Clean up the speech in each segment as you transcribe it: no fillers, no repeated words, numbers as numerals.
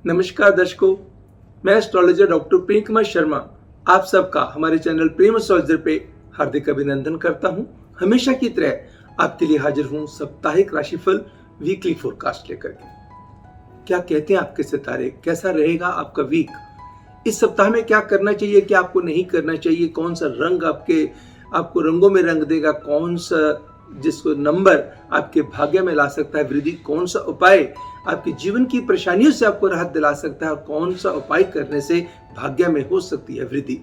नमस्कार दर्शकों, मैं एस्ट्रोलॉजर डॉक्टर प्रेम कुमार शर्मा आप सबका हमारे चैनल प्रेम एस्ट्रोलॉजर पे हार्दिक अभिनंदन करता हूं। हमेशा की तरह आपके लिए हाजिर हूं साप्ताहिक राशिफल वीकली फोरकास्ट लेकर के। क्या कहते हैं आपके सितारे, कैसा रहेगा आपका वीक, इस सप्ताह में क्या करना चाहिए, क्या आपको नहीं करना चाहिए, कौन सा रंग आपको रंगों में रंग देगा, कौन सा जिसको नंबर आपके भाग्य में ला सकता है वृद्धि, कौन सा उपाय आपके जीवन की परेशानियों से आपको राहत दिला सकता है और कौन सा उपाय करने से भाग्य में हो सकती है वृद्धि,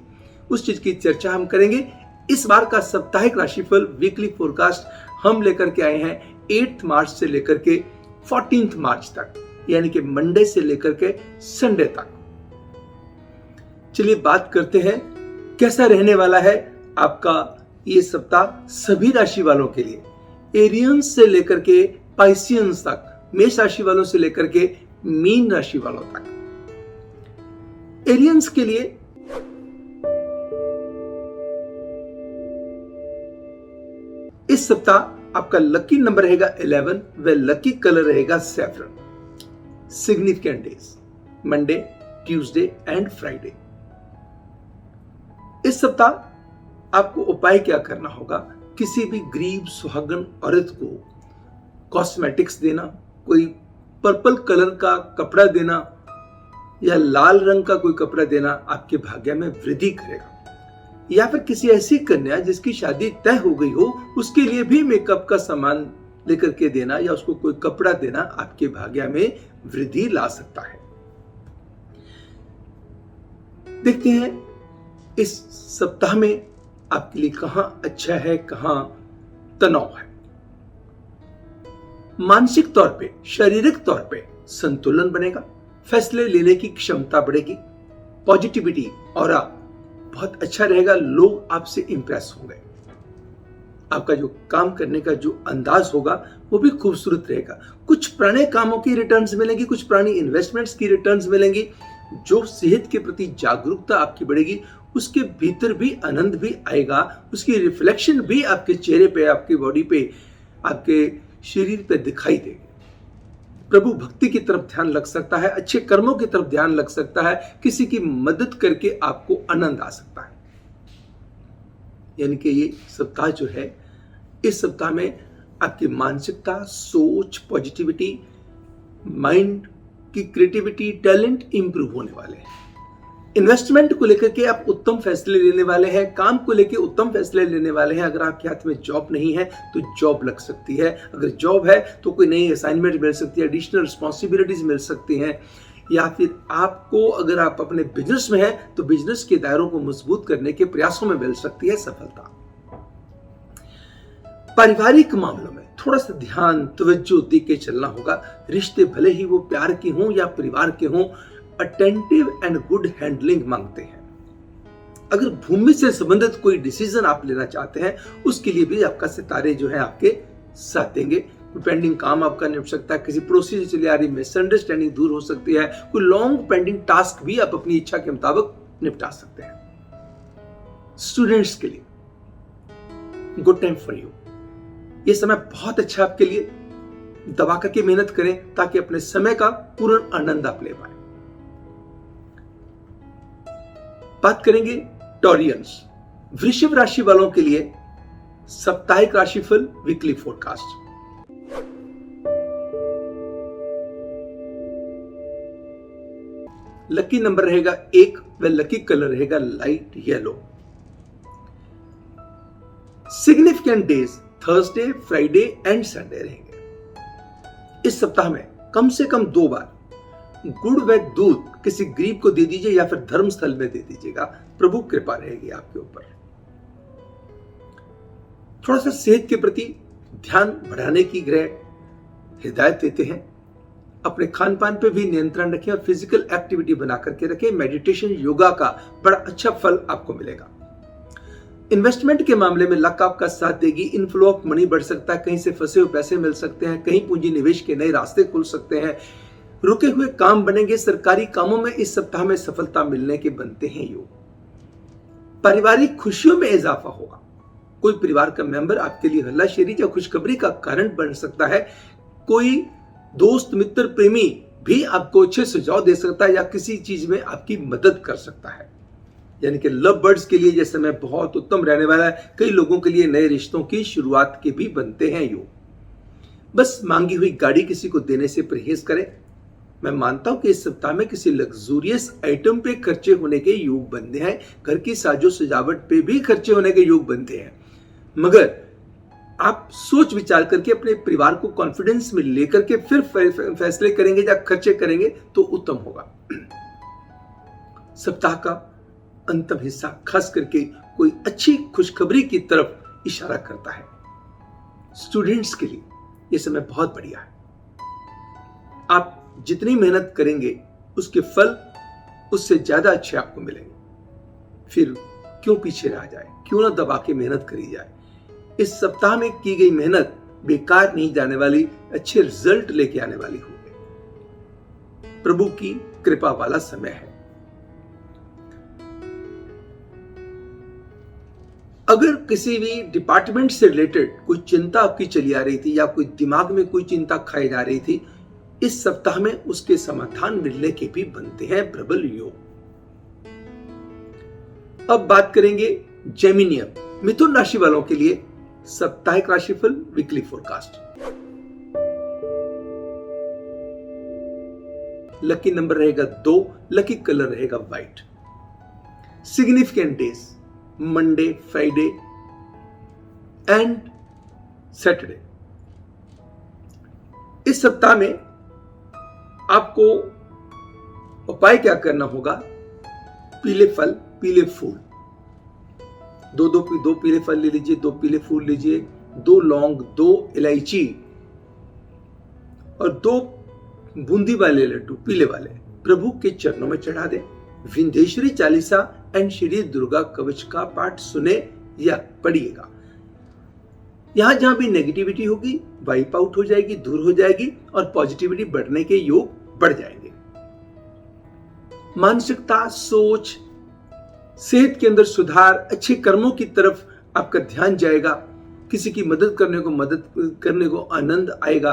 उस चीज की चर्चा हम करेंगे। इस बार का साप्ताहिक राशिफल वीकली फोरकास्ट हम लेकर के आए हैं 8 मार्च से लेकर के 14 मार्च तक, यानी कि मंडे से लेकर के संडे तक। चलिए बात करते हैं कैसा रहने वाला है आपका ये सप्ताह सभी राशि वालों के लिए। एरियंस से लेकर के पाइसियंस तक, मेष राशि वालों से लेकर के मीन राशि वालों तक। एरियंस के लिए इस सप्ताह आपका लकी नंबर रहेगा 11 व लकी कलर रहेगा saffron. Significant days Monday, Tuesday and Friday. इस सप्ताह आपको उपाय क्या करना होगा, किसी भी गरीब सुहागन औरत को कॉस्मेटिक्स देना, कोई पर्पल कलर का कपड़ा देना या लाल रंग का कोई कपड़ा देना आपके भाग्य में वृद्धि करेगा। या फिर किसी ऐसी कन्या जिसकी शादी तय हो गई हो उसके लिए भी मेकअप का सामान लेकर के देना या उसको कोई कपड़ा देना आपके भाग्य में वृद्धि ला सकता है। देखते हैं इस सप्ताह में आपके लिए कहां अच्छा है, कहां तनाव है। मानसिक तौर पे, शारीरिक तौर पे संतुलन बनेगा, फैसले लेने की क्षमता बढ़ेगी, पॉजिटिविटी और बहुत अच्छा रहेगा, लोग आपसे इंप्रेस होंगे। आपका जो काम करने का जो अंदाज होगा वो भी खूबसूरत रहेगा। कुछ पुराने कामों की रिटर्न्स मिलेंगी, कुछ पुरानी इन्वेस्टमेंट्स की रिटर्न्स मिलेंगी। जो सेहत के प्रति जागरूकता आपकी बढ़ेगी उसके भीतर भी आनंद भी आएगा, उसकी रिफ्लेक्शन भी आपके चेहरे पे, आपकी बॉडी पे, आपके शरीर पे दिखाई देगी। प्रभु भक्ति की तरफ ध्यान लग सकता है, अच्छे कर्मों की तरफ ध्यान लग सकता है, किसी की मदद करके आपको आनंद आ सकता है। यानी कि ये सप्ताह जो है, इस सप्ताह में आपकी मानसिकता, सोच, पॉजिटिविटी, माइंड की क्रिएटिविटी, टैलेंट इंप्रूव होने वाले हैं। इन्वेस्टमेंट को लेकर के आप उत्तम फैसले लेने वाले हैं, काम को लेकर उत्तम फैसले लेने वाले हैं। अगर आपके हाथ में जॉब नहीं है तो जॉब लग सकती है, अगर जॉब है तो कोई नई असाइनमेंट मिल सकती है, एडिशनल रिस्पॉन्सिबिलिटीज मिल सकती हैं, या फिर आपको अगर आप अपने बिजनेस में हैं तो बिजनेस के दायरों को मजबूत करने के प्रयासों में मिल सकती है सफलता। पारिवारिक मामलों में थोड़ा सा ध्यान, तवज्जो दे के चलना होगा। रिश्ते भले ही वो प्यार के हों या परिवार के हों, अटेंटिव एंड गुड हैंडलिंग मांगते हैं। अगर भूमि से संबंधित कोई डिसीजन आप लेना चाहते हैं उसके लिए भी आपका सितारे जो है आपके साथ देंगे। कोई पेंडिंग काम आपका निपट सकता है, किसी पड़ोसी से चली आ रही मिसअंडरस्टैंडिंग दूर हो सकती है, कोई लॉन्ग पेंडिंग टास्क भी आप अपनी इच्छा के मुताबिक निपटा सकते हैं। स्टूडेंट्स के लिए गुड टाइम फॉर यू। ये समय बहुत अच्छा आपके लिए, दबा करके मेहनत करें ताकि अपने समय का पूर्ण आनंद आप ले पाए। बात करेंगे टॉरियंस, वृषभ राशि वालों के लिए साप्ताहिक राशिफल वीकली फोरकास्ट। लकी नंबर रहेगा 1 व लकी कलर रहेगा light yellow. Significant days Thursday, Friday and Sunday रहेंगे। इस सप्ताह में कम से कम 2 बार गुड़ व दूध किसी गरीब को दे दीजिए या फिर धर्म स्थल में दे दीजिएगा, प्रभु कृपा रहेगी आपके ऊपर। थोड़ा सा सेहत के प्रति ध्यान बढ़ाने की ग्रह हिदायत देते हैं। अपने खान पान पे भी नियंत्रण रखें और फिजिकल एक्टिविटी बना करके रखें। मेडिटेशन, योगा का बड़ा अच्छा फल आपको मिलेगा। इन्वेस्टमेंट के मामले में लक आपका साथ देगी। इनफ्लो ऑफ मनी बढ़ सकता है, कहीं से फंसे हुए पैसे मिल सकते हैं, कहीं पूंजी निवेश के नए रास्ते खुल सकते हैं, रुके हुए काम बनेंगे। सरकारी कामों में इस सप्ताह में सफलता मिलने के बनते हैं योग। पारिवारिक खुशियों में इजाफा होगा। कोई परिवार का मेंबर आपके लिए हल्लाशेरी या खुशखबरी का कारण बन सकता है। कोई दोस्त, मित्र, प्रेमी भी आपको अच्छे सुझाव दे सकता है या किसी चीज में आपकी मदद कर सकता है। यानी कि लव बर्ड्स के लिए यह समय बहुत उत्तम रहने वाला है। कई लोगों के लिए नए रिश्तों की शुरुआत के भी बनते हैं योग। बस मांगी हुई गाड़ी किसी को देने से परहेज करें। मैं मानता हूं कि इस सप्ताह में किसी लग्जूरियस आइटम पे खर्चे होने के योग बनते हैं। घर की साजो सजावट पे भी खर्चे होने के योग बनते हैं, मगर आप सोच विचार करके अपने परिवार को कॉन्फिडेंस में लेकर के फिर फैसले करेंगे या खर्चे करेंगे तो उत्तम होगा। सप्ताह का अंतिम हिस्सा खास करके कोई अच्छी खुशखबरी की तरफ इशारा करता है। स्टूडेंट्स के लिए यह समय बहुत बढ़िया है। आप जितनी मेहनत करेंगे उसके फल उससे ज्यादा अच्छे आपको मिलेंगे। फिर क्यों पीछे रह जाए, क्यों ना दबा के मेहनत करी जाए। इस सप्ताह में की गई मेहनत बेकार नहीं जाने वाली, अच्छे रिजल्ट लेके आने वाली होगी। प्रभु की कृपा वाला समय है। अगर किसी भी डिपार्टमेंट से रिलेटेड कोई चिंता आपकी चली आ रही थी या कोई दिमाग में कोई चिंता खाई जा रही थी, इस सप्ताह में उसके समाधान मिलने के भी बनते हैं प्रबल योग। अब बात करेंगे जेमिनियम मिथुन राशि वालों के लिए साप्ताहिक राशिफल वीकली फोरकास्ट। लकी नंबर रहेगा 2, लकी कलर रहेगा white. Significant days Monday, Friday and Saturday. इस सप्ताह में आपको उपाय क्या करना होगा? पीले फल, पीले फूल, दो पीले फल ले लीजिए, 2 पीले फूल लीजिए, 2 लौंग, 2 इलायची और 2 बूंदी वाले लड्डू पीले वाले प्रभु के चरणों में चढ़ा दें। विंध्येश्वरी चालीसा एंड श्री दुर्गा कवच का पाठ सुने या पढ़िएगा। यहां जहां भी नेगेटिविटी होगी वाइप आउट हो जाएगी, दूर हो जाएगी और पॉजिटिविटी बढ़ने के योग बढ़ जाएंगे। मानसिकता, सोच, सेहत के अंदर सुधार, अच्छे कर्मों की तरफ आपका ध्यान जाएगा। किसी की मदद करने को आनंद आएगा।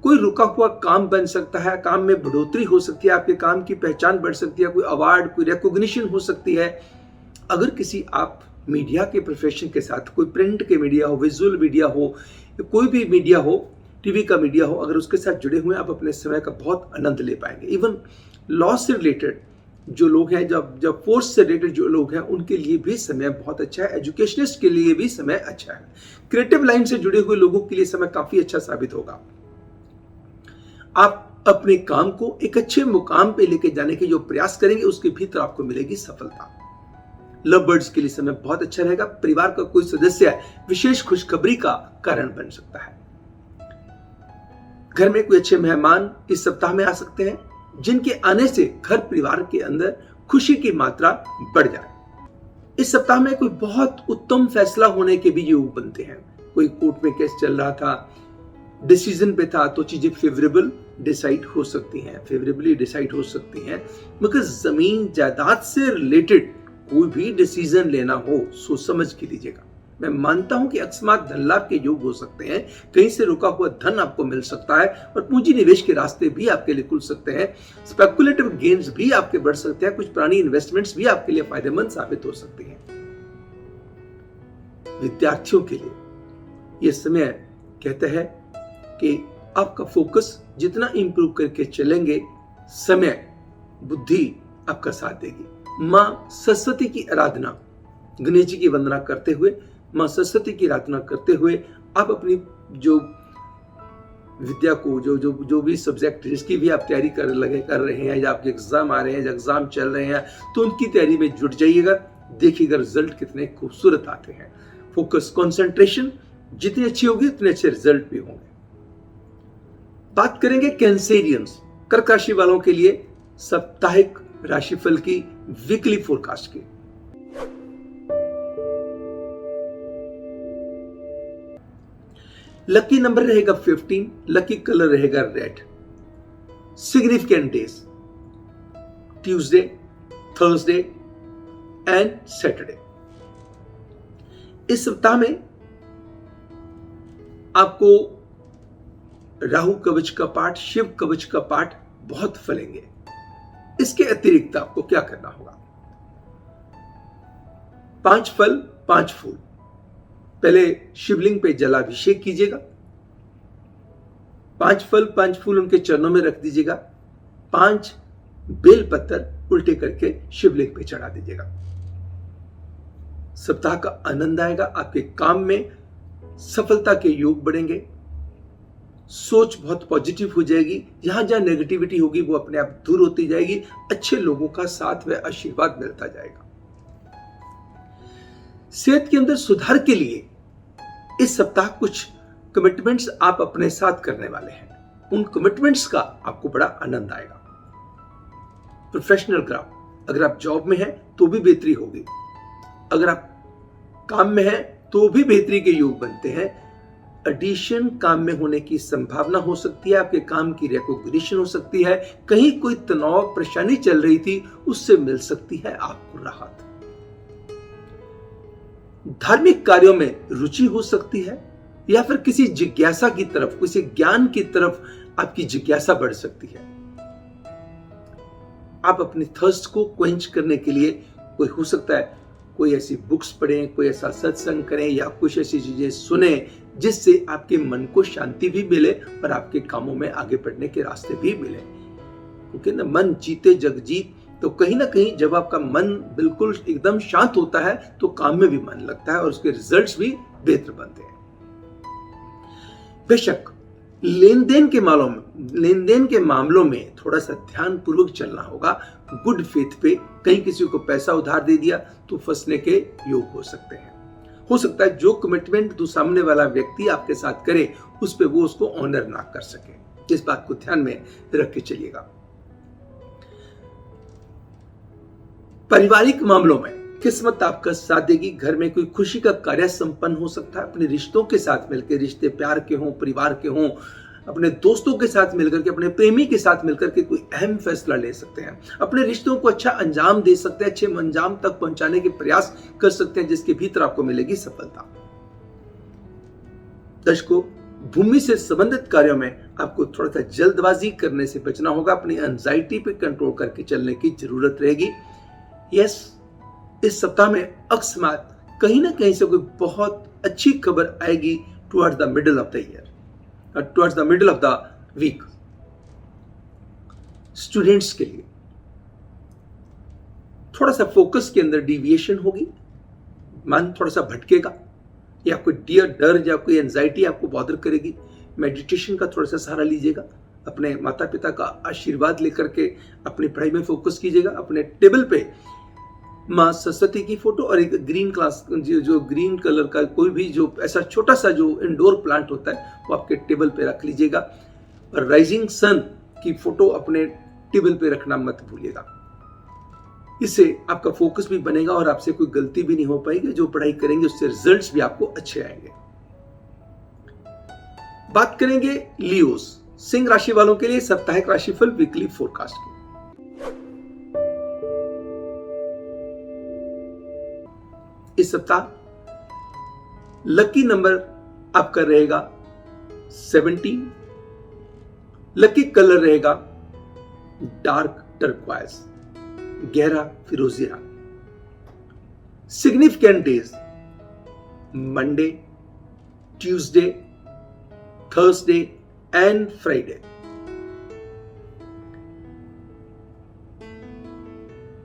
कोई रुका हुआ काम बन सकता है, काम में बढ़ोतरी हो सकती है, आपके काम की पहचान बढ़ सकती है, कोई अवार्ड, कोई रिकॉग्निशन हो सकती है। अगर किसी आप मीडिया के प्रोफेशन के साथ, कोई प्रिंट के मीडिया हो, विजुअल मीडिया हो, कोई भी मीडिया हो, टीवी का मीडिया हो, अगर उसके साथ जुड़े हुए हैं, आप अपने समय का बहुत आनंद ले पाएंगे। इवन लॉ से रिलेटेड जो लोग हैं, जब फोर्स से रिलेटेड जो लोग हैं, उनके लिए भी समय बहुत अच्छा है। एजुकेशनिस्ट के लिए भी समय अच्छा है। क्रिएटिव लाइन से जुड़े हुए लोगों के लिए समय काफी अच्छा साबित होगा। आप अपने काम को एक अच्छे मुकाम पे लेके जाने के जो प्रयास करेंगे उसके भीतर आपको मिलेगी सफलता। लव बर्ड्स के लिए समय बहुत अच्छा रहेगा। परिवार का कोई सदस्य विशेष खुशखबरी का कारण बन सकता है। घर में कोई अच्छे मेहमान इस सप्ताह में आ सकते हैं, जिनके आने से घर परिवार के अंदर खुशी की मात्रा बढ़ जाए। इस सप्ताह में कोई बहुत उत्तम फैसला होने के भी योग बनते हैं। कोई कोर्ट में केस चल रहा था, डिसीजन पे था, तो चीजें फेवरेबली डिसाइड हो सकती हैं। मगर जमीन जायदाद से रिलेटेड कोई भी डिसीजन लेना हो सोच समझ के लीजिएगा। मैं मानता हूं कि अकस्मात धन लाभ के योग हो सकते हैं। कहीं से रुका हुआ धन आपको मिल सकता है और पूंजी निवेश के रास्ते भी आपके लिए खुल सकते हैं। स्पेकुलेटिव गेन्स भी आपके बढ़ सकते हैं। कुछ पुरानी इन्वेस्टमेंट्स भी आपके लिए फायदेमंद साबित हो सकती हैं। विद्यार्थियों के लिए यह समय कहता है कि आपका फोकस जितना इंप्रूव करके चलेंगे, समय बुद्धि आपका साथ देगी। मां सरस्वती की आराधना, गणेश जी की वंदना करते हुए, मां सरस्वती की आराधना करते हुए आप अपनी जो विद्या को, जो भी सब्जेक्ट जिसकी भी आप तैयारी कर रहे हैं, या आपके एग्जाम आ रहे हैं, या एग्जाम चल रहे हैं, तो उनकी तैयारी में जुट जाइएगा। देखिएगा रिजल्ट कितने खूबसूरत आते हैं। फोकस, कंसंट्रेशन जितनी अच्छी होगी उतने अच्छे रिजल्ट भी होंगे। बात करेंगे कैंसेरियंस, कर्क राशि वालों के लिए साप्ताहिक राशिफल की वीकली फोरकास्ट की। लकी नंबर रहेगा 15, लकी कलर रहेगा red. Significant days Tuesday, Thursday and Saturday. इस सप्ताह में आपको राहु कवच का पाठ, शिव कवच का पाठ बहुत फलेंगे। इसके अतिरिक्त आपको क्या करना होगा? 5 फल 5 फूल पहले शिवलिंग पे जलाभिषेक कीजिएगा। 5 फल 5 फूल उनके चरणों में रख दीजिएगा। 5 बेल पत्थर उल्टे करके शिवलिंग पे चढ़ा दीजिएगा। सप्ताह का आनंद आएगा। आपके काम में सफलता के योग बढ़ेंगे। सोच बहुत पॉजिटिव हो जाएगी। जहां जहां नेगेटिविटी होगी वो अपने आप दूर होती जाएगी। अच्छे लोगों का साथ व आशीर्वाद मिलता जाएगा। सेहत के अंदर सुधार के लिए इस सप्ताह कुछ कमिटमेंट्स आप अपने साथ करने वाले हैं। उन कमिटमेंट्स का आपको बड़ा आनंद आएगा। प्रोफेशनल ग्राफ, अगर आप जॉब में हैं तो भी बेहतरी होगी। अगर आप काम में हैं तो भी बेहतरी के योग बनते हैं। एडिशन काम में होने की संभावना हो सकती है। आपके काम की रिकॉग्निशन हो सकती है। कहीं कोई तनाव परेशानी चल रही थी उससे मिल सकती है आपको राहत। धार्मिक कार्यों में रुचि हो सकती है या फिर किसी जिज्ञासा की तरफ, किसी ज्ञान की तरफ आपकी जिज्ञासा बढ़ सकती है। आप अपनी थर्स्ट को क्वेंच करने के लिए कोई हो सकता है कोई ऐसी बुक्स पढ़ें, कोई ऐसा सत्संग करें या कुछ ऐसी चीजें सुने जिससे आपके मन को शांति भी मिले और आपके कामों में आगे बढ़ने के रास्ते भी मिले। क्योंकि ना मन जीते जग जीत, तो कहीं ना कहीं जब आपका मन बिल्कुल एकदम शांत होता है तो काम में भी मन लगता है और उसके रिजल्ट्स भी बेहतर बनते हैं। बेशक लेन देन के मामलों में थोड़ा सा ध्यान पूर्वक चलना होगा। गुड फेथ पे कहीं किसी को पैसा उधार दे दिया तो फंसने के योग हो सकते हैं। हो सकता है जो कमिटमेंट तो सामने वाला व्यक्ति आपके साथ करे उस पे वो उसको ऑनर ना कर सके। इस बात को ध्यान में रख के चलिएगा। पारिवारिक मामलों में किस्मत आपका साथ देगी। घर में कोई खुशी का कार्य संपन्न हो सकता है। अपने रिश्तों के साथ मिलकर, रिश्ते प्यार के हों, परिवार के हों, अपने दोस्तों के साथ मिलकर के, अपने प्रेमी के साथ मिलकर के कोई अहम फैसला ले सकते हैं। अपने रिश्तों को अच्छा अंजाम दे सकते हैं, अच्छे अंजाम तक पहुंचाने के प्रयास कर सकते हैं जिसके भीतर आपको मिलेगी सफलता। दर्शकों, भूमि से संबंधित कार्यों में आपको थोड़ा सा जल्दबाजी करने से बचना होगा। अपनी एंजाइटी पे कंट्रोल करके चलने की जरूरत रहेगी। यस, इस सप्ताह में अकस्मात कहीं ना कहीं से कोई बहुत अच्छी खबर आएगी towards the middle of the year और towards the middle of the week. Students के लिए थोड़ा सा फोकस के अंदर डिविएशन होगी। मन थोड़ा सा भटकेगा या कोई डर या कोई एंजाइटी आपको बॉदर करेगी। मेडिटेशन का थोड़ा सा सहारा लीजिएगा। अपने माता पिता का आशीर्वाद लेकर के अपनी पढ़ाई में फोकस कीजिएगा। अपने टेबल पे माँ सरस्वती की फोटो और एक ग्रीन क्लास जो ग्रीन कलर का कोई भी जो ऐसा छोटा सा जो इंडोर प्लांट होता है वो आपके टेबल पे रख लीजिएगा। और राइजिंग सन की फोटो अपने टेबल पे रखना मत भूलिएगा। इससे आपका फोकस भी बनेगा और आपसे कोई गलती भी नहीं हो पाएगी। जो पढ़ाई करेंगे उससे रिजल्ट्स भी आपको अच्छे आएंगे। बात करेंगे लियोस, सिंह राशि वालों के लिए साप्ताहिक राशिफल वीकली फोरकास्ट की। इस सप्ताह लकी नंबर आपका रहेगा 17। लकी कलर रहेगा डार्क टर्क्वाइज, गहरा फिरोजी रंग। Significant days Monday, Tuesday, Thursday and Friday.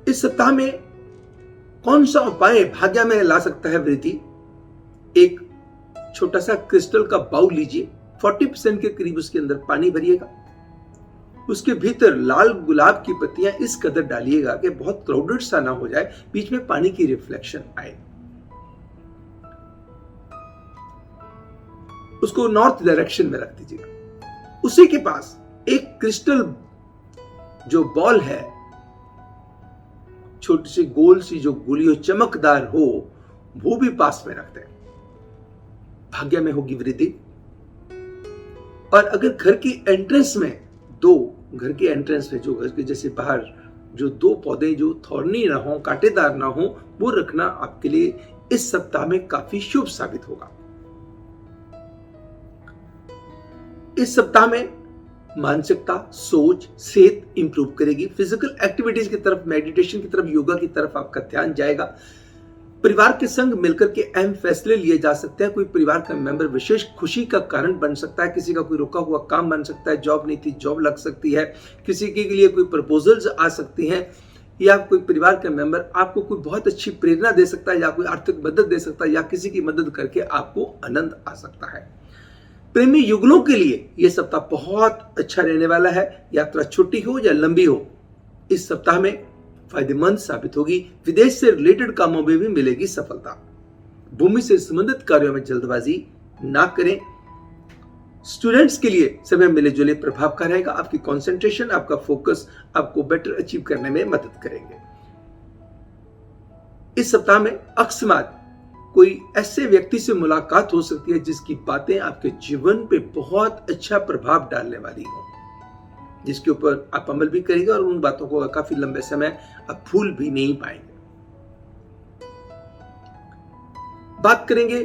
इस सप्ताह में कौन सा उपाय भाग्य में ला सकता है वृद्धि? एक छोटा सा क्रिस्टल का बाउल लीजिए, 40% के करीब उसके अंदर पानी भरिएगा। उसके भीतर लाल गुलाब की पत्तियां इस कदर डालिएगा कि बहुत क्राउडेड सा ना हो जाए, बीच में पानी की रिफ्लेक्शन आए। उसको नॉर्थ डायरेक्शन में रख दीजिएगा। उसी के पास एक क्रिस्टल जो बॉल है, छोटी सी गोल सी जो गोली हो, चमकदार हो, वो भी पास में रख दें। भाग्य में होगी वृद्धि। और अगर घर की एंट्रेंस में जो घर के जैसे बाहर जो 2 पौधे जो थॉर्नी ना हो, कांटेदार ना हो, वो रखना आपके लिए इस सप्ताह में काफी शुभ साबित होगा। इस सप्ताह में मानसिकता, सोच, सेहत इंप्रूव करेगी। फिजिकल एक्टिविटीज की तरफ, मेडिटेशन की तरफ, योगा की तरफ आपका ध्यान जाएगा। परिवार के संग मिलकर के अहम फैसले लिए जा सकते हैं। कोई परिवार का मेंबर विशेष खुशी का कारण बन सकता है। किसी का कोई रुका हुआ काम बन सकता है। जॉब नहीं थी, जॉब लग सकती है। किसी के लिए कोई प्रपोजल्स आ सकती हैं, या कोई परिवार का मेंबर आपको कोई बहुत अच्छी प्रेरणा दे सकता है, या कोई आर्थिक मदद दे सकता है, या किसी की मदद करके आपको आनंद आ सकता है। प्रेमी युगलों के लिए यह सप्ताह बहुत अच्छा रहने वाला है। यात्रा छोटी हो या लंबी हो, इस सप्ताह में फायदेमंद साबित होगी। विदेश से रिलेटेड कामों में भी मिलेगी सफलता। भूमि से संबंधित कार्यों में जल्दबाजी ना करें। स्टूडेंट्स के लिए समय मिले जुले प्रभाव का रहेगा। आपकी कंसंट्रेशन, आपका फोकस आपको बेटर अचीव करने में मदद करेंगे। इस सप्ताह में अकस्मात कोई ऐसे व्यक्ति से मुलाकात हो सकती है जिसकी बातें आपके जीवन पे बहुत अच्छा प्रभाव डालने वाली हो, जिसके ऊपर आप अमल भी करेंगे और उन बातों को काफी लंबे समय आप भूल भी नहीं पाएंगे। बात करेंगे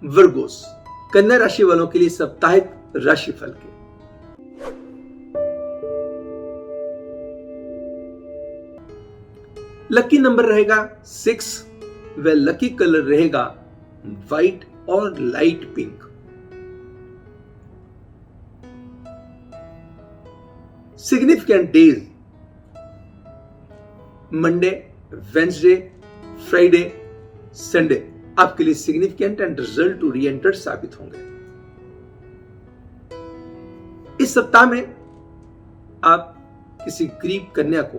वर्गोस, कन्या राशि वालों के लिए साप्ताहिक राशिफल के। लकी नंबर रहेगा 6 व लकी कलर रहेगा व्हाइट और light pink. Significant days Monday, Wednesday, Friday, Sunday आपके लिए सिग्निफिकेंट एंड रिजल्ट ओरिएंटेड साबित होंगे। इस सप्ताह में आप किसी गरीब कन्या को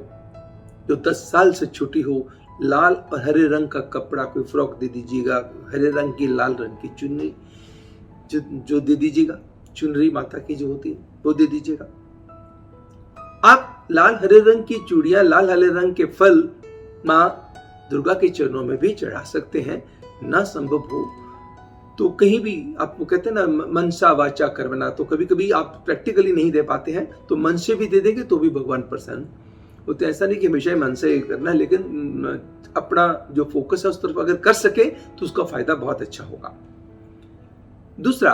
जो 10 साल से छोटी हो, लाल और हरे रंग का कपड़ा, कोई फ्रॉक दे दीजिएगा। हरे रंग की, लाल रंग की चुन्नी जो दे दीजिएगा, चुनरी माता की जो होती है वो दे दीजिएगा। आप लाल हरे रंग की चूड़ियां, लाल हरे रंग के फल मां दुर्गा के चरणों में भी चढ़ा सकते हैं। ना संभव हो तो कहीं भी, आपको कहते हैं ना मनसा वाचा कर्मणा, तो कभी कभी आप प्रैक्टिकली नहीं दे पाते हैं तो मन से भी दे देंगे तो भी भगवान प्रसन्न होते हैं। ऐसा नहीं कि हमेशा मन से करना है, लेकिन अपना जो फोकस है उस तरफ अगर कर सके तो उसका फायदा बहुत अच्छा होगा। दूसरा,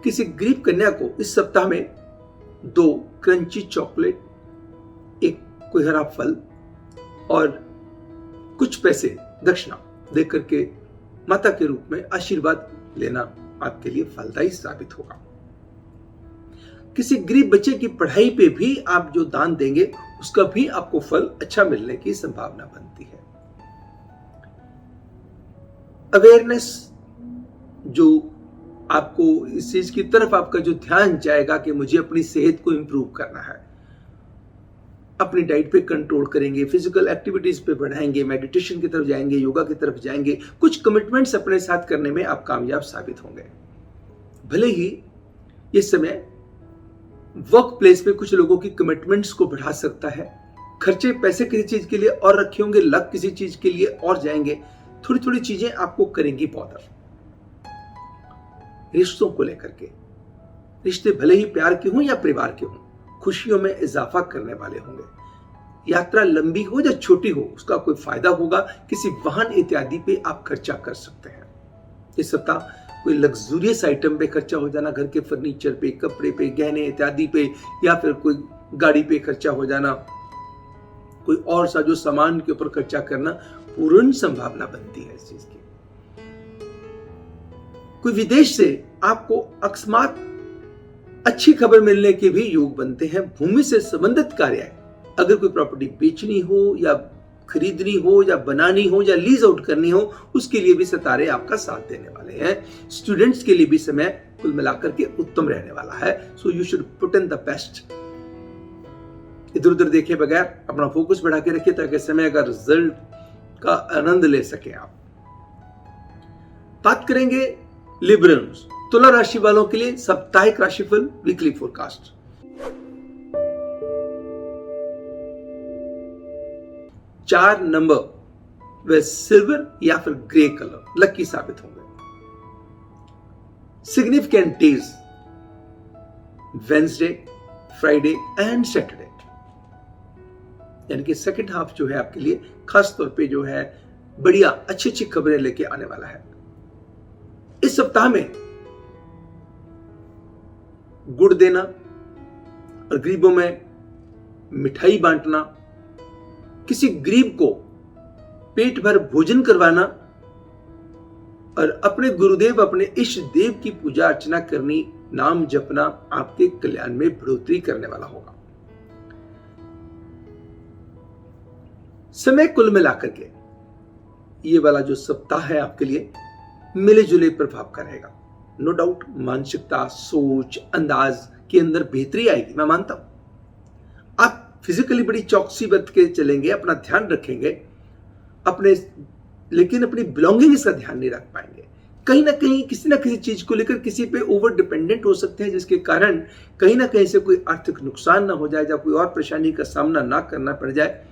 किसी गरीब कन्या को इस सप्ताह में 2 क्रंची चॉकलेट, एक कोई हरा फल और कुछ पैसे दक्षिणा दे करके माता के रूप में आशीर्वाद लेना आपके लिए फलदायी साबित होगा। किसी गरीब बच्चे की पढ़ाई पे भी आप जो दान देंगे उसका भी आपको फल अच्छा मिलने की संभावना बनती है। अवेयरनेस, जो आपको इस चीज की तरफ आपका जो ध्यान जाएगा कि मुझे अपनी सेहत को इंप्रूव करना है, अपनी डाइट पे कंट्रोल करेंगे, फिजिकल एक्टिविटीज पे बढ़ाएंगे, मेडिटेशन की तरफ जाएंगे, योगा की तरफ जाएंगे, कुछ कमिटमेंट्स अपने साथ करने में आप कामयाब साबित होंगे। भले ही इस समय वर्क प्लेस पे कुछ लोगों की कमिटमेंट्स को बढ़ा सकता है। खर्चे पैसे किसी चीज के लिए और रखे होंगे, लग किसी चीज के लिए और जाएंगे। थोड़ी थोड़ी चीजें आपको करेंगी बॉदर। रिश्तों को लेकर के, रिश्ते भले ही प्यार के हों या परिवार के हों, खुशियों में इजाफा करने वाले होंगे। यात्रा लंबी हो या छोटी हो, उसका कोई फायदा होगा। किसी वाहन इत्यादि पे आप खर्चा कर सकते हैं। इस सप्ताह कोई लग्जूरियस आइटम पे खर्चा हो जाना, घर के फर्नीचर पे, कपड़े पे, गहने इत्यादि पे, या फिर कोई गाड़ी पे खर्चा हो जाना, कोई और सा जो सामान के ऊपर खर्चा करना, पूर्ण संभावना बनती है इस चीज की। कोई विदेश से आपको अकस्मात अच्छी खबर मिलने के भी योग बनते हैं। भूमि से संबंधित कार्य, अगर कोई प्रॉपर्टी बेचनी हो या खरीदनी हो या बनानी हो या लीज आउट करनी हो, उसके लिए भी सितारे आपका साथ देने वाले हैं। स्टूडेंट्स के लिए भी समय कुल मिलाकर के उत्तम रहने वाला है। So you should put in the best. इधर उधर देखे बगैर अपना फोकस बढ़ा के रखिए ताकि समय का रिजल्ट का आनंद ले सके आप। बात करेंगे लिब्रन्स, तुला राशि वालों के लिए साप्ताहिक राशिफल, वीकली फोरकास्ट। चार नंबर वे सिल्वर या फिर ग्रे कलर लकी साबित होंगे। Significant days Wednesday, Friday and Saturday, यानी कि सेकंड हाफ जो है आपके लिए खास तौर पे जो है बढ़िया अच्छी अच्छी खबरें लेके आने वाला है। इस सप्ताह में गुड़ देना, और गरीबों में मिठाई बांटना, किसी गरीब को पेट भर भोजन करवाना और अपने गुरुदेव, अपने इष्ट देव की पूजा अर्चना करनी, नाम जपना आपके कल्याण में बढ़ोतरी करने वाला होगा। समय कुल मिलाकर के ये वाला जो सप्ताह है आपके लिए मिले जुले प्रभाव का रहेगा। नो डाउट मानसिकता, सोच, अंदाज के अंदर बेहतरी आएगी, मैं मानता हूं। आप फिजिकली बड़ी चौकसी बरत के चलेंगे, अपना ध्यान रखेंगे लेकिन अपनी बिलोंगिंग्स का ध्यान नहीं रख पाएंगे। कहीं ना कहीं किसी ना किसी चीज को लेकर किसी पे ओवर डिपेंडेंट हो सकते हैं, जिसके कारण कहीं ना कहीं से कोई आर्थिक नुकसान ना हो जाए या कोई और परेशानी का सामना ना करना पड़ जाए।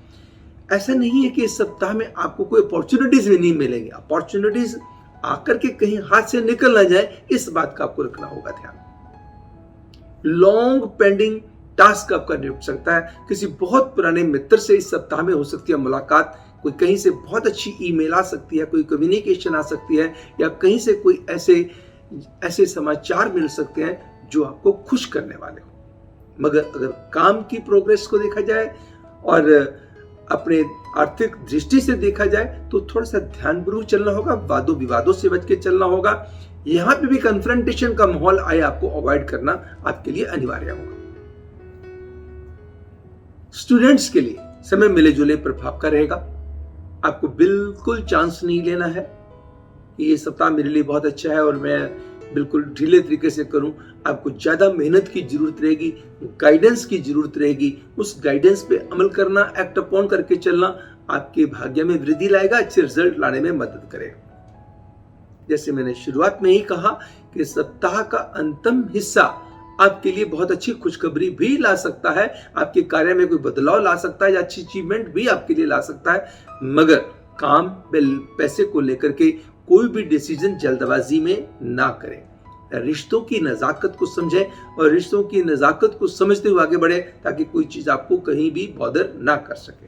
ऐसा नहीं है कि इस सप्ताह में आपको कोई अपॉर्चुनिटीज भी नहीं मिलेंगी। अपॉर्चुनिटीज आकर के कहीं हाथ से निकल ना जाए, इस बात का आपको रखना होगा ध्यान। लॉन्ग पेंडिंग टास्क आपका निपट सकता है। किसी बहुत पुराने मित्र से इस सप्ताह में हो सकती है मुलाकात, कोई कहीं से बहुत अच्छी ईमेल आ सकती है, कोई कम्युनिकेशन आ सकती है, या कहीं से कोई ऐसे समाचार मिल सकते हैं जो आपको खुश करने वाले हो। मगर अगर काम की प्रोग्रेस को देखा जाए और अपने आर्थिक दृष्टि से देखा जाए तो थोड़ा सा ध्यानपूर्वक चलना होगा, वादों विवादों से बच के चलना होगा। यहां पे भी कन्फ्रंटेशन का माहौल आए, आपको अवॉइड करना आपके लिए अनिवार्य होगा। स्टूडेंट्स के लिए समय मिले जुले प्रभाव का रहेगा। आपको बिल्कुल चांस नहीं लेना है कि ये सप्ताह मेरे लिए बहुत अच्छा है और मैं बिल्कुल ढीले तरीके से करूं। आपको ज्यादा मेहनत की जरूरत रहेगी, गाइडेंस की जरूरत रहेगी। उस गाइडेंस पे अमल करना, एक्ट अपॉन करके चलना आपके भाग्य में वृद्धि लाएगा, अच्छे रिजल्ट लाने में मदद करेगा। जैसे मैंने शुरुआत में ही कहा कि सप्ताह का अंतिम हिस्सा आपके लिए बहुत अच्छी खुशखबरी भी ला सकता है, आपके कार्य में कोई बदलाव ला सकता है या अच्छी अचीवमेंट भी आपके लिए ला सकता है। मगर काम पैसे को लेकर के कोई भी डिसीजन जल्दबाजी में ना करें। रिश्तों की नजाकत को समझें और रिश्तों की नजाकत को समझते हुए आगे बढ़े, ताकि कोई चीज आपको कहीं भी बॉदर ना कर सके।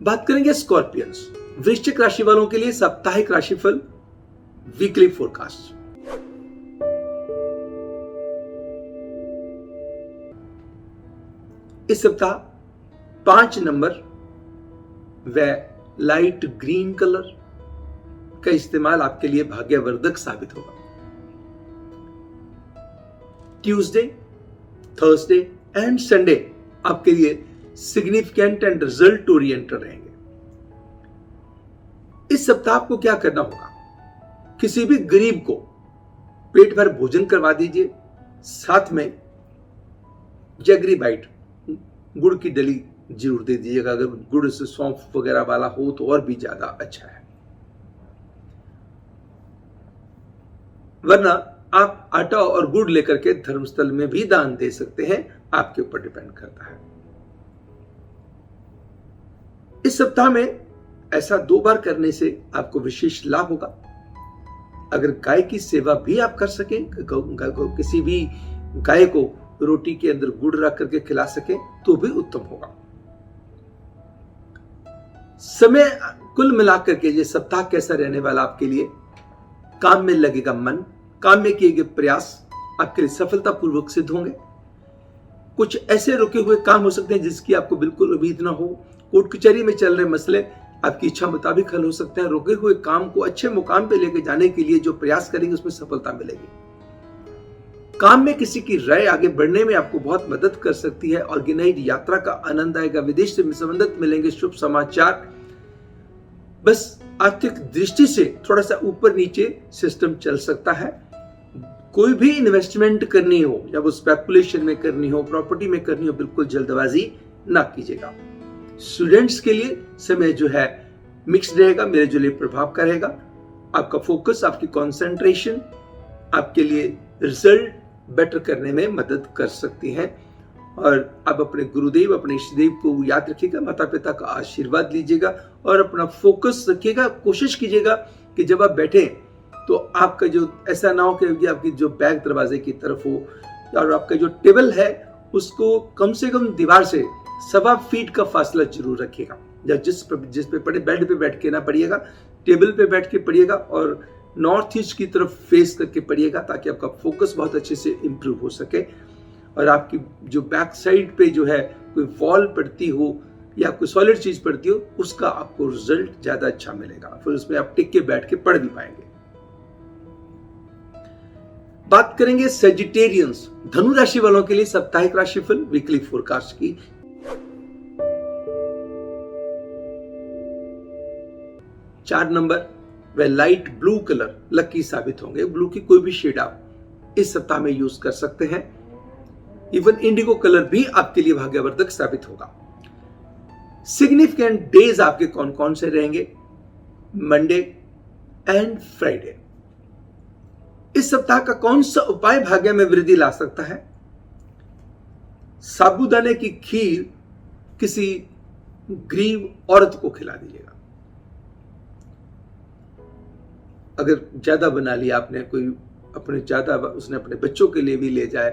बात करेंगे स्कॉर्पियंस, वृश्चिक राशि वालों के लिए साप्ताहिक राशिफल, वीकली फोरकास्ट। इस सप्ताह 5 नंबर व लाइट ग्रीन कलर का इस्तेमाल आपके लिए भाग्यवर्धक साबित होगा। ट्यूसडे, थर्सडे एंड संडे आपके लिए सिग्निफिकेंट एंड रिजल्ट ओरिएंटेड रहेंगे। इस सप्ताह आपको क्या करना होगा? किसी भी गरीब को पेट भर भोजन करवा दीजिए, साथ में जगरी बाइट, गुड़ की डली जरूर दे दीजिएगा। अगर गुड़ से सौंफ वगैरह वाला हो तो और भी ज्यादा अच्छा है। वरना आप आटा और गुड़ लेकर के धर्मस्थल में भी दान दे सकते हैं, आपके ऊपर डिपेंड करता है। इस सप्ताह में ऐसा 2 बार करने से आपको विशेष लाभ होगा। अगर गाय की सेवा भी आप कर सकें, किसी भी गाय को रोटी के अंदर गुड़ रख करके खिला सके तो भी उत्तम होगा। समय कुल मिलाकर के ये सप्ताह कैसा रहने वाला आपके लिए? काम में लगेगा मन, काम में किए गए प्रयास आपके लिए सफलतापूर्वक सिद्ध होंगे। कुछ ऐसे रुके हुए काम हो सकते हैं जिसकी आपको बिल्कुल उम्मीद ना हो। कोर्ट कचहरी में चल रहे मसले आपकी इच्छा मुताबिक हल हो सकते हैं। रुके हुए काम को अच्छे मुकाम पे लेके जाने के लिए जो प्रयास करेंगे उसमें सफलता मिलेगी। काम में किसी की राय आगे बढ़ने में आपको बहुत मदद कर सकती है। ऑर्गेनाइज यात्रा का आनंद आएगा, विदेश से संबंधित मिलेंगे शुभ समाचार। बस आर्थिक दृष्टि से थोड़ा सा ऊपर नीचे सिस्टम चल सकता है। कोई भी इन्वेस्टमेंट करनी हो, या वो स्पेकुलेशन में करनी हो, प्रॉपर्टी में करनी हो, बिल्कुल जल्दबाजी ना कीजिएगा। स्टूडेंट्स के लिए समय जो है मिक्स्ड रहेगा, मेरे जुले प्रभाव का रहेगा। आपका फोकस, आपकी कंसंट्रेशन आपके लिए रिजल्ट बेटर करने में मदद कर सकती हैं। और आप अपने गुरुदेव, अपने इष्टदेव को याद रखिएगा, माता पिता का आशीर्वाद लीजिएगा और अपना फोकस रखिएगा। कोशिश कीजिएगा कि जब आप बैठे तो आपका जो ऐसा ना हो कि आपकी जो बैग दरवाजे की तरफ हो, और आपका जो टेबल है उसको कम से कम दीवार से 1.25 फीट का फासला जरूर रखिएगा। या जिस पे पढ़े, बेड पे बैठ के ना पढ़िएगा, टेबल पे बैठ के पढ़िएगा और नॉर्थ ईस्ट की तरफ फेस करके पढ़िएगा ताकि आपका फोकस बहुत अच्छे से इंप्रूव हो सके और आपकी जो बैक साइड पे जो है कोई वॉल पड़ती हो या कोई सॉलिड चीज पड़ती हो उसका आपको रिजल्ट ज्यादा अच्छा मिलेगा, फिर उसमें आप टिक के बैठ के पढ़ भी पाएंगे। बात करेंगे सेजिटेरियंस, धनु राशि वालों के लिए साप्ताहिक राशिफल वीकली फोरकास्ट की। चार नंबर व लाइट ब्लू कलर लकी साबित होंगे। ब्लू की कोई भी शेड आप इस सप्ताह में यूज कर सकते हैं। इवन इंडिगो कलर भी आपके लिए भाग्यवर्धक साबित होगा। सिग्निफिकेंट डेज आपके कौन कौन से रहेंगे? Monday and Friday. इस सप्ताह का कौन सा उपाय भाग्य में वृद्धि ला सकता है? साबूदाने की खीर किसी गरीब औरत को खिला दीजिएगा। अगर ज्यादा बना लिया आपने, कोई अपने ज्यादा उसने अपने बच्चों के लिए भी ले जाए,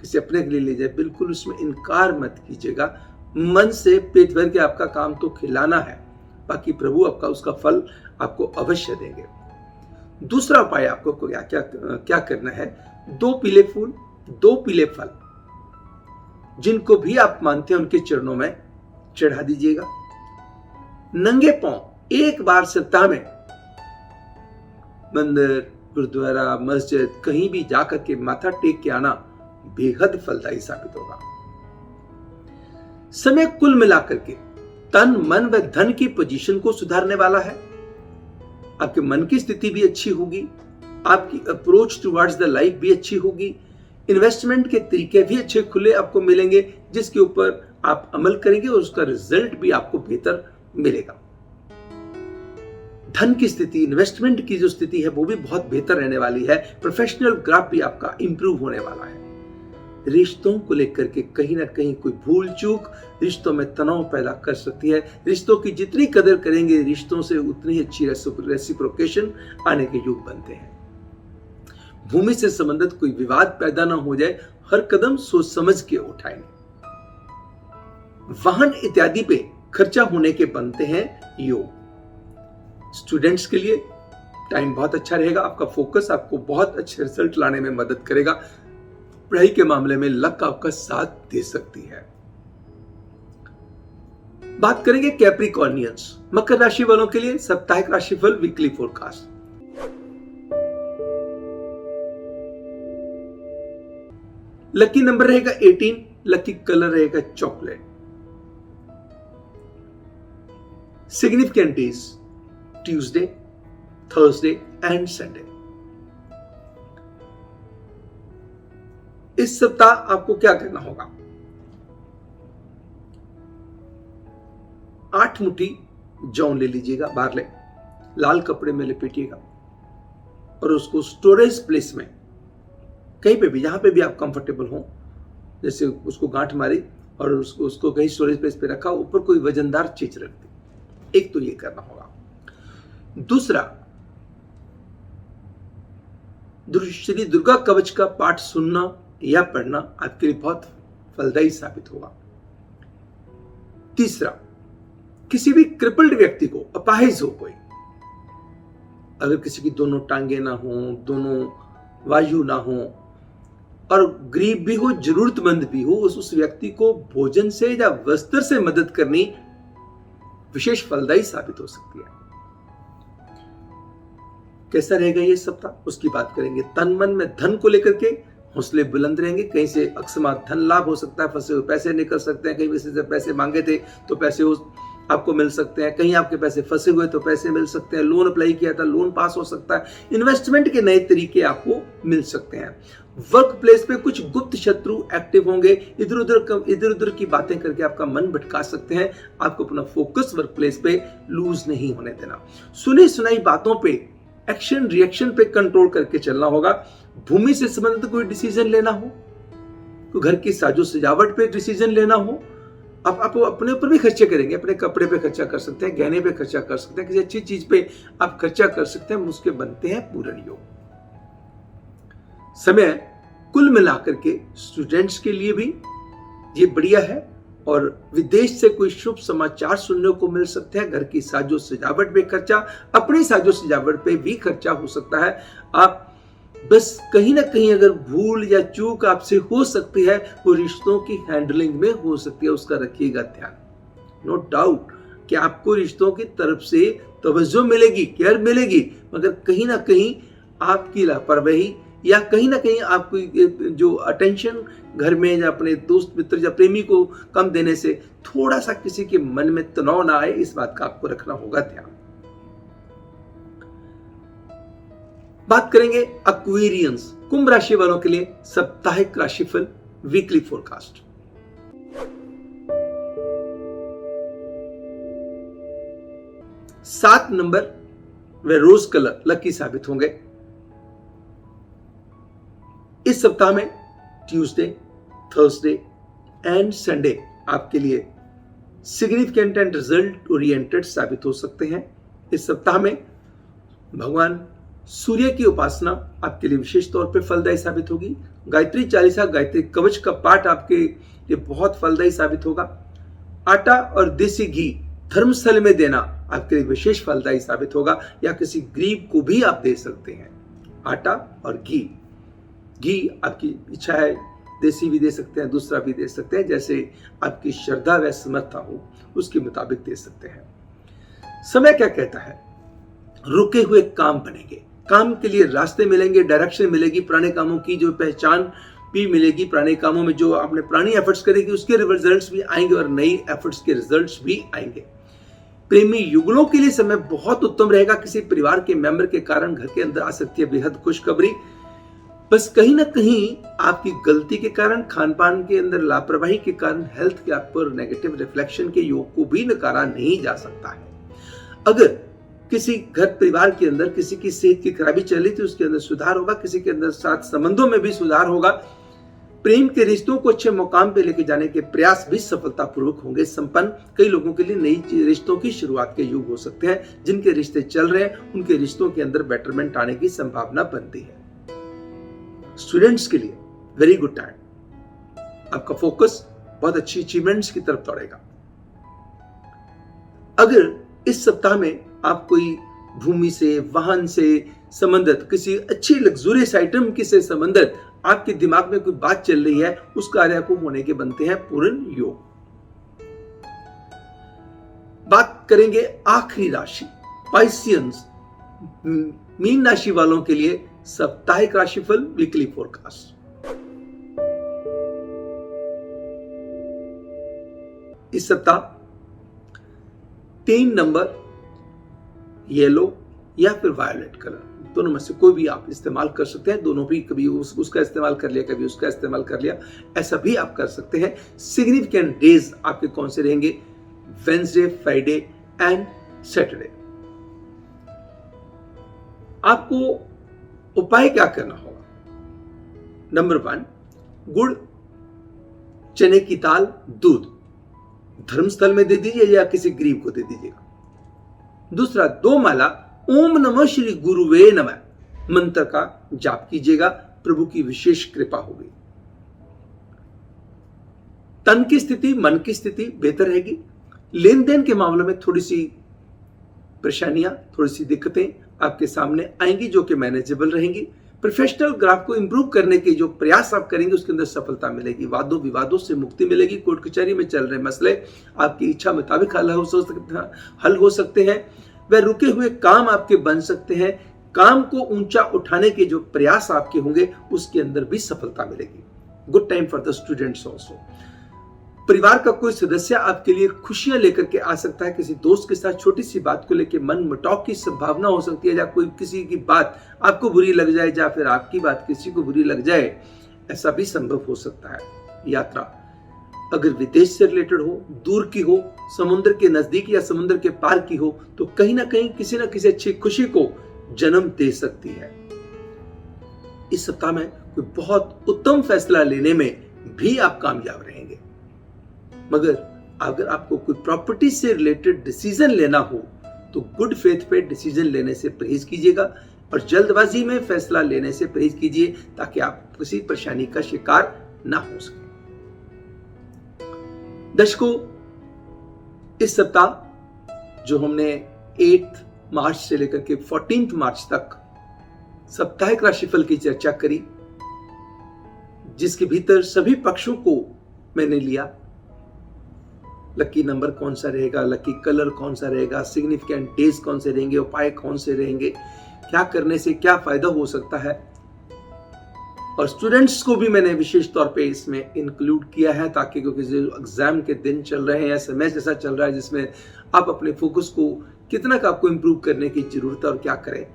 किसी अपने के लिए ले जाए, बिल्कुल उसमें इनकार मत कीजिएगा। मन से पेट भर के आपका काम तो खिलाना है, बाकी प्रभु आपका उसका फल आपको अवश्य देंगे। दूसरा उपाय आपको क्या करना है? 2 पीले फूल, 2 पीले फल, जिनको भी आप मानते हैं उनके चरणों में चढ़ा दीजिएगा। नंगे पांव एक बार सप्ताह में मंदिर, गुरुद्वारा, मस्जिद कहीं भी जाकर के माथा टेक के आना बेहद फलदायी साबित होगा। समय कुल मिलाकर के तन, मन व धन की पोजीशन को सुधारने वाला है। आपके मन की स्थिति भी अच्छी होगी, आपकी अप्रोच टुवर्ड्स द लाइफ भी अच्छी होगी, इन्वेस्टमेंट के तरीके भी अच्छे खुले आपको मिलेंगे, जिसके ऊपर आप अमल करेंगे और उसका रिजल्ट भी आपको बेहतर मिलेगा। धन की स्थिति, इन्वेस्टमेंट की जो स्थिति है वो भी बहुत बेहतर रहने वाली है। प्रोफेशनल ग्राफ भी आपका इंप्रूव होने वाला है। रिश्तों को लेकर के कहीं ना कहीं कोई भूल चूक रिश्तों में तनाव पैदा कर सकती है। रिश्तों की जितनी कदर करेंगे, रिश्तों से उतनी ही अच्छी रेसिप्रोकेशन आने के योग बनते हैं। भूमि से संबंधित कोई विवाद पैदा ना हो जाए, हर कदम सोच समझ के उठाएंगे। वाहन इत्यादि पे खर्चा होने के बनते हैं योग। स्टूडेंट्स के लिए टाइम बहुत अच्छा रहेगा। आपका फोकस आपको बहुत अच्छे रिजल्ट लाने में मदद करेगा। पढ़ाई के मामले में लक आपका साथ दे सकती है। बात करेंगे कैप्रिकॉर्नियंस, मकर राशि वालों के लिए साप्ताहिक राशिफल वीकली फोरकास्ट। लकी नंबर रहेगा 18, लकी कलर रहेगा chocolate. Significant days Tuesday, Thursday and Sunday. इस सप्ताह आपको क्या करना होगा? 8 मुट्ठी जौ ले लीजिएगा, बारले, लाल कपड़े में लपेटिएगा और उसको स्टोरेज प्लेस में कहीं पे भी, जहां पे भी आप कंफर्टेबल हो, जैसे उसको गांठ मारी और उसको कहीं स्टोरेज प्लेस पे रखा, ऊपर कोई वजनदार चीज रख दी। एक तो ये करना होगा। दूसरा, श्री दुर्गा कवच का पाठ सुनना या पढ़ना आपके लिए बहुत फलदायी साबित होगा। तीसरा, किसी भी क्रिपल्ड व्यक्ति को, अपाहिज हो कोई, अगर किसी की दोनों टांगे ना हो, दोनों वायु ना हो और गरीब भी हो, जरूरतमंद भी हो, उस व्यक्ति को भोजन से या वस्त्र से मदद करनी विशेष फलदायी साबित हो सकती है। कैसा रहेगा ये सप्ताह, उसकी बात करेंगे। तन मन में धन को लेकर के हौसले बुलंद रहेंगे। कहीं से अकस्मात धन लाभ हो सकता है, फंसे हुए पैसे निकल सकते हैं। कहीं से पैसे मांगे थे तो पैसे आपको मिल सकते हैं। कहीं आपके पैसे फंसे हुए तो पैसे मिल सकते हैं। लोन अप्लाई किया था, लोन पास हो सकता है। इन्वेस्टमेंट के नए तरीके आपको मिल सकते हैं। वर्क प्लेस पे कुछ गुप्त शत्रु एक्टिव होंगे, इधर उधर की बातें करके आपका मन भटका सकते हैं। आपको अपना फोकस वर्क प्लेस पे लूज नहीं होने देना। सुनी सुनाई बातों पे, एक्शन रिएक्शन पे कंट्रोल करके चलना होगा। भूमि से संबंधित कोई डिसीजन लेना हो, तो घर की साजो सजावट पे डिसीजन लेना हो, आप अपने ऊपर भी खर्चे करेंगे। अपने कपड़े पे खर्चा कर सकते हैं, गहने पे खर्चा कर सकते हैं, किसी अच्छी चीज पे आप खर्चा कर सकते हैं। उसके बनते हैं पूर्ण योग। समय कुल मिलाकर के स्टूडेंट्स के लिए भी ये बढ़िया है और विदेश से कोई शुभ समाचार सुनने को मिल सकते हैं। घर की साजो सजावट पे खर्चा, अपनी साजो सजावट पे भी खर्चा हो सकता है। आप बस कहीं ना कहीं अगर भूल या चूक आपसे हो सकती है, वो रिश्तों की हैंडलिंग में हो सकती है, उसका रखिएगा ध्यान। नो डाउट कि आपको रिश्तों की तरफ से तवज्जो मिलेगी, केयर मिलेगी, मगर कहीं ना कहीं आपकी लापरवाही या कहीं ना कहीं आपको जो अटेंशन घर में या अपने दोस्त मित्र या प्रेमी को कम देने से थोड़ा सा किसी के मन में तनाव ना आए, इस बात का आपको रखना होगा ध्यान। बात करेंगे एक्वेरियंस, कुंभ राशि वालों के लिए साप्ताहिक राशिफल, वीकली फोरकास्ट। सात नंबर व रोज कलर लकी साबित होंगे। इस सप्ताह में ट्यूसडे, थर्सडे एंड संडे आपके लिए सिग्निफिकेंट एंड रिजल्ट ओरिएंटेड साबित हो सकते हैं। इस सप्ताह में भगवान सूर्य की उपासना आपके लिए विशेष तौर पे फलदायी साबित होगी। गायत्री चालीसा, गायत्री कवच का पाठ आपके लिए बहुत फलदायी साबित होगा। आटा और देसी घी धर्मस्थल में देना आपके लिए विशेष फलदायी साबित होगा, या किसी गरीब को भी आप दे सकते हैं। आटा और घी आपकी इच्छा है, देसी भी दे सकते हैं, दूसरा भी दे सकते हैं, जैसे आपकी श्रद्धा व समर्था हो उसके मुताबिक दे सकते हैं। समय क्या कहता है? रुके हुए काम बनेंगे, काम के लिए रास्ते मिलेंगे, डायरेक्शन मिलेगी, पुराने कामों की जो पहचान भी मिलेगी, पुराने कामों में जो आपने पुरानी एफर्ट्स करेगी उसके रिजल्ट्स भी आएंगे और नई एफर्ट्स के रिजल्ट्स भी आएंगे। प्रेमी युगलों के लिए समय बहुत उत्तम रहेगा। किसी परिवार के मेंबर के कारण घर के अंदर आ सकती है बेहद खुशखबरी। बस कहीं ना कहीं आपकी गलती के कारण, खान पान के अंदर लापरवाही के कारण हेल्थ के आप पर नेगेटिव रिफ्लेक्शन के योग को भी नकारा नहीं जा सकता है। अगर किसी घर परिवार के अंदर किसी की सेहत की खराबी चली थी, उसके अंदर सुधार होगा। किसी के अंदर साथ संबंधों में भी सुधार होगा। प्रेम के रिश्तों को अच्छे मुकाम पे लेके जाने के प्रयास भी सफलतापूर्वक होंगे संपन्न। कई लोगों के लिए नई रिश्तों की शुरुआत के युग हो सकते हैं। जिनके रिश्ते चल रहे हैं उनके रिश्तों के अंदर बेटरमेंट आने की संभावना बनती है। स्टूडेंट्स के लिए वेरी गुड टाइम। आपका फोकस बहुत अच्छी अचीवमेंट्स की तरफ दौड़ेगा। अगर इस सप्ताह में आप कोई भूमि से, वाहन से संबंधित, किसी अच्छी लग्जूरियस आइटम की से संबंधित आपके दिमाग में कोई बात चल रही है, उस कार्य को होने के बनते हैं पूर्ण योग। बात करेंगे आखिरी राशि पाइसियंस, मीन राशि वालों के लिए साप्ताहिक राशिफल, वीकली फोरकास्ट। इस सप्ताह 3 नंबर येलो या फिर वायलेट कलर, दोनों में से कोई भी आप इस्तेमाल कर सकते हैं। दोनों भी, कभी उसका इस्तेमाल कर लिया, कभी उसका इस्तेमाल कर लिया, ऐसा भी आप कर सकते हैं। सिग्निफिकेंट डेज आपके कौन से रहेंगे? Wednesday, Friday and Saturday. आपको उपाय क्या करना होगा? नंबर 1, गुड़, चने की दाल, दूध धर्मस्थल में दे दीजिए या किसी गरीब को दे दीजिएगा। दूसरा, 2 माला ओम नमः श्री गुरुवे नमः मंत्र का जाप कीजिएगा, प्रभु की विशेष कृपा होगी। तन की स्थिति, मन की स्थिति बेहतर रहेगी। लेन देन के मामले में थोड़ी सी परेशानियां, थोड़ी सी दिक्कतें आपके सामने आएंगी जो कि मैनेजेबल रहेंगी। प्रोफेशनल ग्राफ को इंप्रूव करने के जो प्रयास आप करेंगे उसके अंदर सफलता मिलेगी। वादों विवादों से मुक्ति मिलेगी। कोर्ट कचहरी में चल रहे मसले आपकी इच्छा मुताबिक हल हो सकते हैं। वह रुके हुए काम आपके बन सकते हैं। काम को ऊंचा उठाने के जो प्रयास आपके होंगे उसके अंदर भी सफलता मिलेगी। Good time for the students also. परिवार का कोई सदस्य आपके लिए खुशियां लेकर के आ सकता है। किसी दोस्त के साथ छोटी सी बात को लेकर मन मुटाव की संभावना हो सकती है, या कोई किसी की बात आपको बुरी लग जाए या फिर आपकी बात किसी को बुरी लग जाए, ऐसा भी संभव हो सकता है। यात्रा अगर विदेश से रिलेटेड हो, दूर की हो, समुद्र के नजदीक या समुद्र के पार की हो, तो कहीं ना कहीं किसी न किसी अच्छी खुशी को जन्म दे सकती है। इस सप्ताह में कोई बहुत उत्तम फैसला लेने में भी आप कामयाब रहेंगे। मगर अगर आपको कोई प्रॉपर्टी से रिलेटेड डिसीजन लेना हो तो गुड फेथ पे डिसीजन लेने से परहेज कीजिएगा और जल्दबाजी में फैसला लेने से परहेज कीजिए ताकि आप किसी परेशानी का शिकार ना हो सके। दर्शकों, इस सप्ताह जो हमने 8 मार्च से लेकर के 14 मार्च तक साप्ताहिक राशिफल की चर्चा करी, जिसके भीतर सभी पक्षों को मैंने लिया। लकी नंबर कौन सा रहेगा, लकी कलर कौन सा रहेगा, सिग्निफिकेंट डेज कौन से रहेंगे, उपाय कौन से रहेंगे, क्या करने से क्या फायदा हो सकता है, और स्टूडेंट्स को भी मैंने विशेष तौर पे इसमें इंक्लूड किया है, ताकि क्योंकि जो एग्जाम के दिन चल रहे हैं, समय जैसा चल रहा है जिसमें आप अपने फोकस को कितना का आपको इम्प्रूव करने की जरूरत है और क्या करें।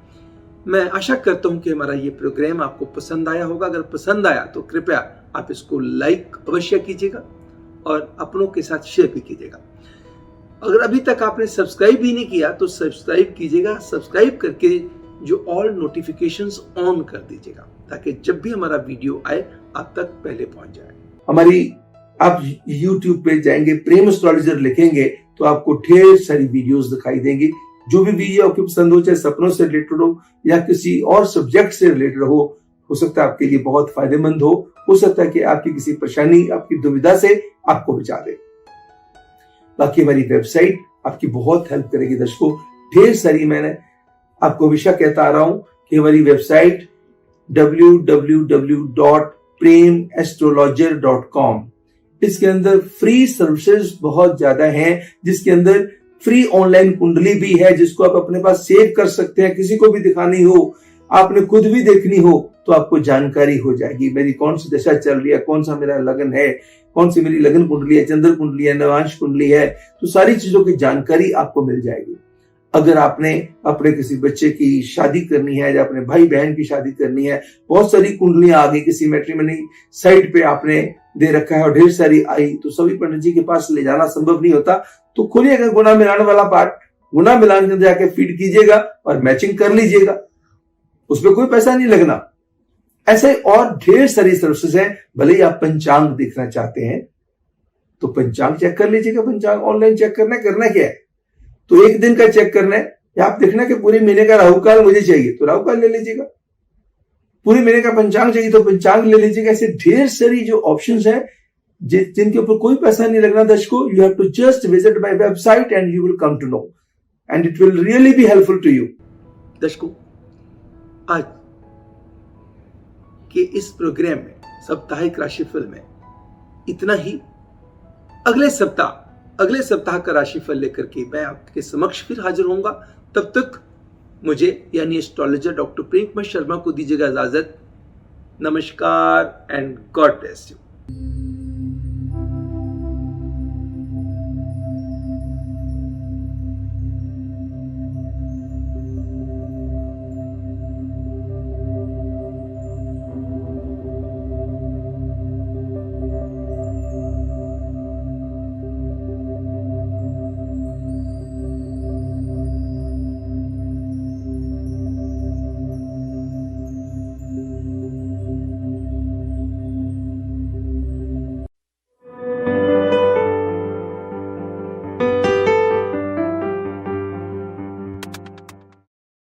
मैं आशा करता हूं कि हमारा ये प्रोग्राम आपको पसंद आया होगा। अगर पसंद आया तो कृपया आप इसको लाइक अवश्य कीजिएगा और अपनों के साथ शेयर भी कीजिएगा। अगर अभी तक आपने सब्सक्राइब भी नहीं किया तो सब्सक्राइब कीजिएगा। सब्सक्राइब करके जो ऑल नोटिफिकेशंस ऑन कर दीजिएगा, ताकि जब भी हमारा वीडियो आए आप तक पहले पहुंच जाए। हमारी आप YouTube पे जाएंगे, प्रेम एस्ट्रोलॉजर लिखेंगे तो आपको ढेर सारी वीडियोस दिखाई देंगी। जो भी वीडियो आपको पसंद हो, चाहे सपनों से रिलेटेड हो या किसी और सब्जेक्ट से रिलेटेड हो सकता है आपके लिए बहुत फायदेमंद हो सकता है कि आपकी किसी परेशानी, आपकी दुविधा से आपको बचा दे। बाकी हमारी वेबसाइट आपकी बहुत हेल्प करेगी दर्शकों। ढेर सारी, मैंने आपको हमेशा कहता आ रहा हूं कि हमारी वेबसाइट www.premastrologer.com, इसके अंदर फ्री सर्विसेज बहुत ज्यादा हैं, जिसके अंदर फ्री ऑनलाइन कुंडली भी है, जिसको आप अपने पास सेव कर सकते हैं। किसी को भी दिखानी हो, आपने खुद भी देखनी हो तो आपको जानकारी हो जाएगी मेरी कौन सी दशा चल रही है, कौन सा मेरा लगन है, कौन सी मेरी लगन कुंडली है, चंद्र कुंडली है, नवांश कुंडली है, तो सारी चीजों की जानकारी आपको मिल जाएगी। अगर आपने अपने किसी बच्चे की शादी करनी है या अपने भाई बहन की शादी करनी है, बहुत सारी कुंडलियां आ गई, किसी मैट्रिमनी साइट पे आपने दे रखा है और ढेर सारी आई, तो सभी पंडित जी के पास ले जाना संभव नहीं होता। तो खोलिए अगर गुना मिलान वाला पार्ट, गुना मिलान के अंदर जाके फीड कीजिएगा और मैचिंग कर लीजिएगा, उसमें कोई पैसा नहीं लगना। ऐसे और ढेर सारी सर्विसेज हैं। भले ही आप पंचांग देखना चाहते हैं तो पंचांग चेक कर लीजिएगा। पंचांग ऑनलाइन चेक करना क्या है, तो एक दिन का चेक करना है या आप देखना कि पूरे महीने का राहु काल मुझे चाहिए तो राहु काल ले लीजिएगा, पूरे महीने का पंचांग चाहिए तो पंचांग ले लीजिएगा। ऐसे ढेर सारी जो ऑप्शंस हैं जिनके ऊपर कोई पैसा नहीं लगना दर्शकों। You have to just visit my website and you will come to know and it will really be helpful to you. दर्शकों, आज के इस प्रोग्राम में, साप्ताहिक राशिफल में इतना ही। अगले सप्ताह का राशिफल लेकर के मैं आपके समक्ष फिर हाजिर होऊंगा। तब तक मुझे यानी एस्ट्रोलॉजर डॉक्टर प्रेम कुमार शर्मा को दीजिएगा इजाजत। नमस्कार एंड गॉड ब्लेस यू।